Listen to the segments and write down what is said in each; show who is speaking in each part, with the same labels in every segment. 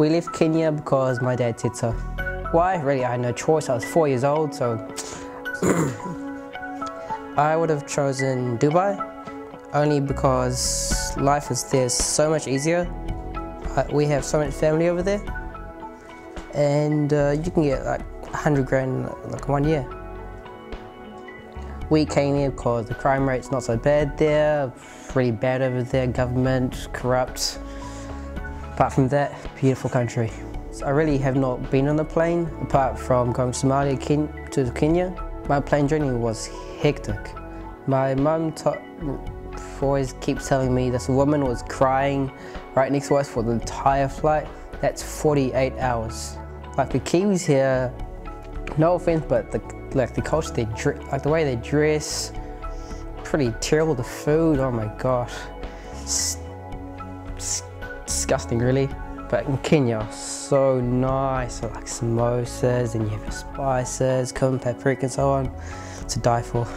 Speaker 1: We left Kenya because my dad said so. Why? Really, I had no choice. I was 4 years old, so I would have chosen Dubai, only because life is there so much easier. We have so much family over there, and you can get like 100 grand in like 1 year. We came here because the crime rate's not so bad there, really bad over there, government, corrupt. Apart from that, beautiful country. So I really have not been on a plane, apart from going from Somalia to Kenya. My plane journey was hectic. My mum always keeps telling me this woman was crying right next to us for the entire flight. That's 48 hours. Like the Kiwis here, no offense, but the culture, the way they dress, pretty terrible. The food, oh my gosh, disgusting really. But in Kenya, so nice. So like samosas, and you have your spices, cumin, paprika and so on, to die for.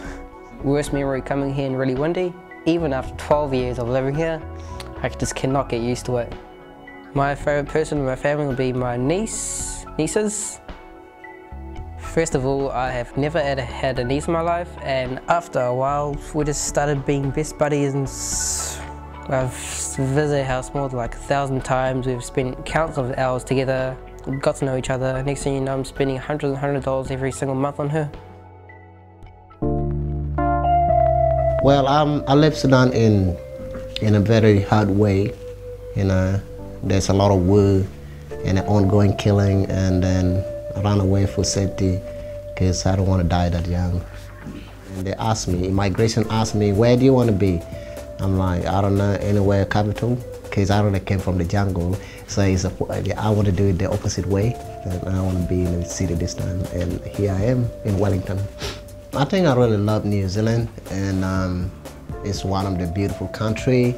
Speaker 1: Worst memory coming here and really windy. Even after 12 years of living here, I just cannot get used to it. My favourite person in my family will be my nieces. First of all, I have never had a niece in my life, and after a while, we just started being best buddies, and I've visited their house more than like 1,000 times. We've spent countless of hours together, got to know each other. Next thing you know, I'm spending $100 every single month on her.
Speaker 2: Well, I left Sudan in a very hard way. You know, there's a lot of war and an ongoing killing, and then I ran away for safety because I don't want to die that young. And they asked me, immigration asked me, where do you want to be? I'm like, I don't know, anywhere capital, because I really came from the jungle. So I want to do it the opposite way, and I want to be in the city this time. And here I am in Wellington. I think I really love New Zealand, and it's one of the beautiful country,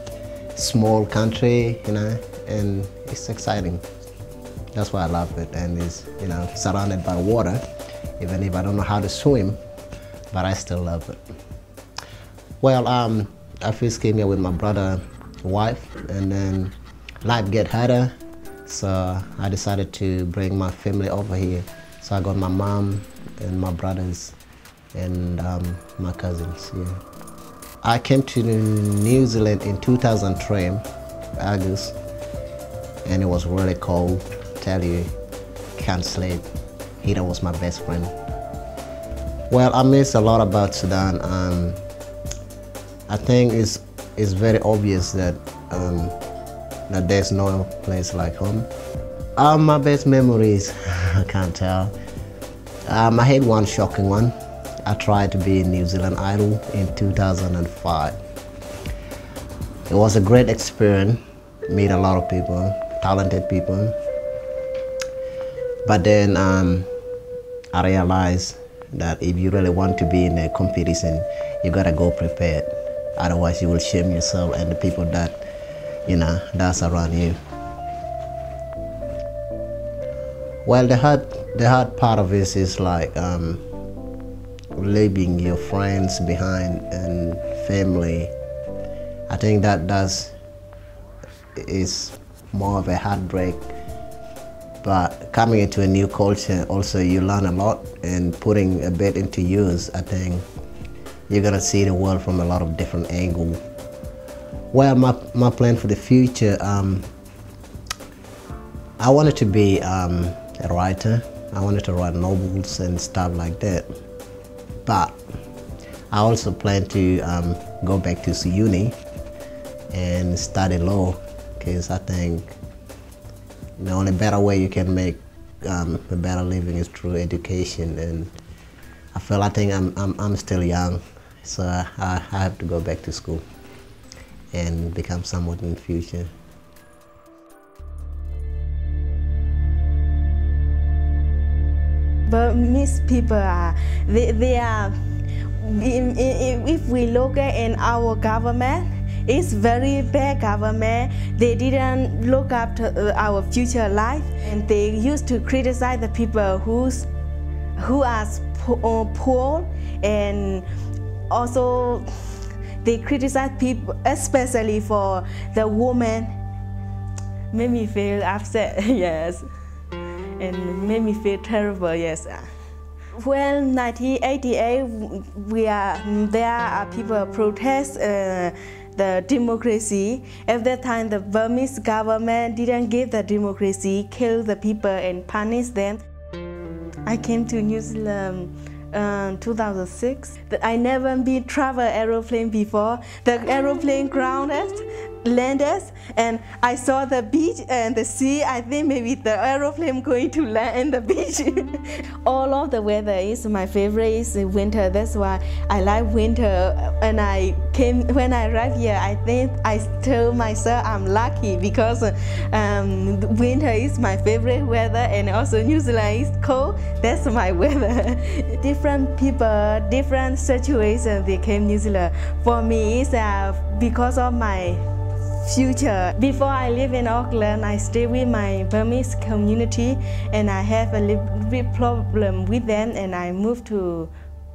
Speaker 2: small country, you know, and it's exciting. That's why I love it, and it's, you know, surrounded by water, even if I don't know how to swim, but I still love it. Well, I first came here with my brother's wife, and then life get harder, so I decided to bring my family over here. So I got my mom and my brothers and my cousins. Yeah. I came to New Zealand in 2003, August, and it was really cold. Tell you, can't sleep. Heater was my best friend. Well, I miss a lot about Sudan. I think it's very obvious that that there's no place like home. My best memories, I can't tell. I had one shocking one. I tried to be in New Zealand Idol in 2005. It was a great experience. Meet a lot of people, talented people. But then I realized that if you really want to be in a competition, you gotta go prepared. Otherwise, you will shame yourself and the people that, you know, that's around you. Well, the hard part of it is like leaving your friends behind and family. I think that is more of a heartbreak. But coming into a new culture, also you learn a lot, and putting a bit into use, I think you're gonna see the world from a lot of different angles. Well, my plan for the future, I wanted to be a writer. I wanted to write novels and stuff like that. But I also plan to go back to uni and study law, because I think the only better way you can make a better living is through education, and I think I'm still young, so I have to go back to school and become someone in the future.
Speaker 3: Burmese people they are, if we look at our government, it's very bad government. They didn't look after our future life, and they used to criticize the people who are poor, and also they criticize people, especially for the women. made me feel upset, yes, and made me feel terrible, yes. Well, 1988, there are people protest the democracy. At that time, the Burmese government didn't give the democracy, kill the people and punish them. I came to New Zealand 2006. I never been travel aeroplane before. The aeroplane grounded, landed, and I saw the beach and the sea. I think maybe the aeroplane going to land in the beach. All of the weather is my favorite is winter. That's why I like winter. And when I arrived here, I think I told myself I'm lucky because winter is my favorite weather, and also New Zealand is cold. That's my weather. Different people, different situations, they came to New Zealand. For me, it's because of my future. Before I live in Auckland, I stay with my Burmese community, and I have a little bit problem with them, and I moved to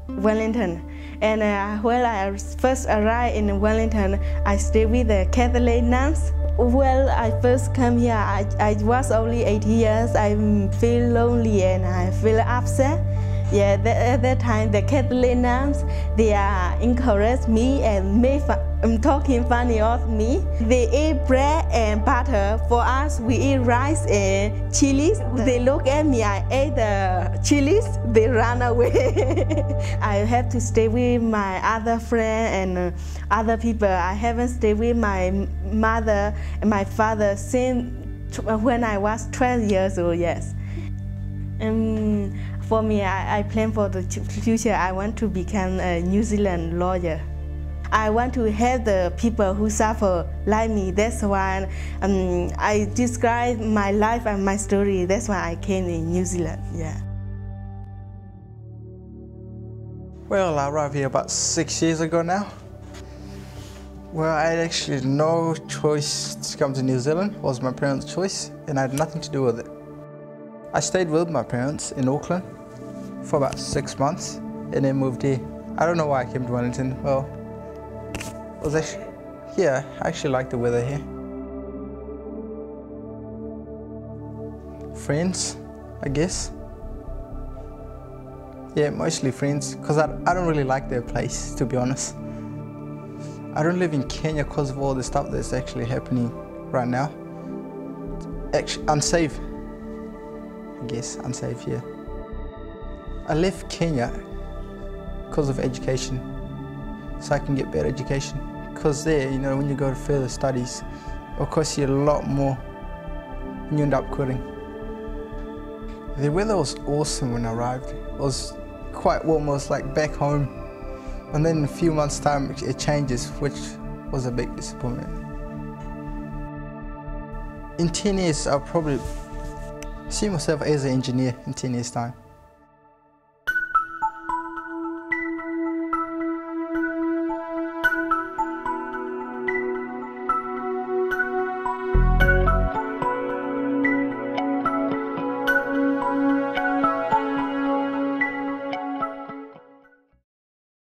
Speaker 3: Wellington. And when I first arrived in Wellington, I stayed with the Catholic nuns. Well, I first came here, I was only 8 years. I feel lonely and I feel upset. Yeah, at that time, the Catholic nuns, they encouraged me and made talking funny of me. They eat bread and butter. For us, we eat rice and chilies. They look at me, I ate the chilies, they run away. I have to stay with my other friend and other people. I haven't stayed with my mother and my father since when I was 12 years old, yes. For me, I plan for the future. I want to become a New Zealand lawyer. I want to help the people who suffer like me. That's why I describe my life and my story. That's why I came in New Zealand. Yeah.
Speaker 4: Well, I arrived here about 6 years ago now. Well, I had actually no choice to come to New Zealand. It was my parents' choice, and I had nothing to do with it. I stayed with my parents in Auckland for about 6 months and then moved here. I don't know why I came to Wellington. Well, it was actually, yeah, I actually like the weather here. Friends, I guess. Yeah, mostly friends, because I don't really like their place, to be honest. I don't live in Kenya because of all the stuff that's actually happening right now. Actually, unsafe. I guess, unsafe, yeah. I left Kenya because of education, so I can get better education. Because there, you know, when you go to further studies, it'll cost you a lot more and you end up quitting. The weather was awesome when I arrived. It was quite warm, it was like back home. And then in a few months' time, it changes, which was a big disappointment. In 10 years, I'll probably see myself as an engineer in 10 years' time.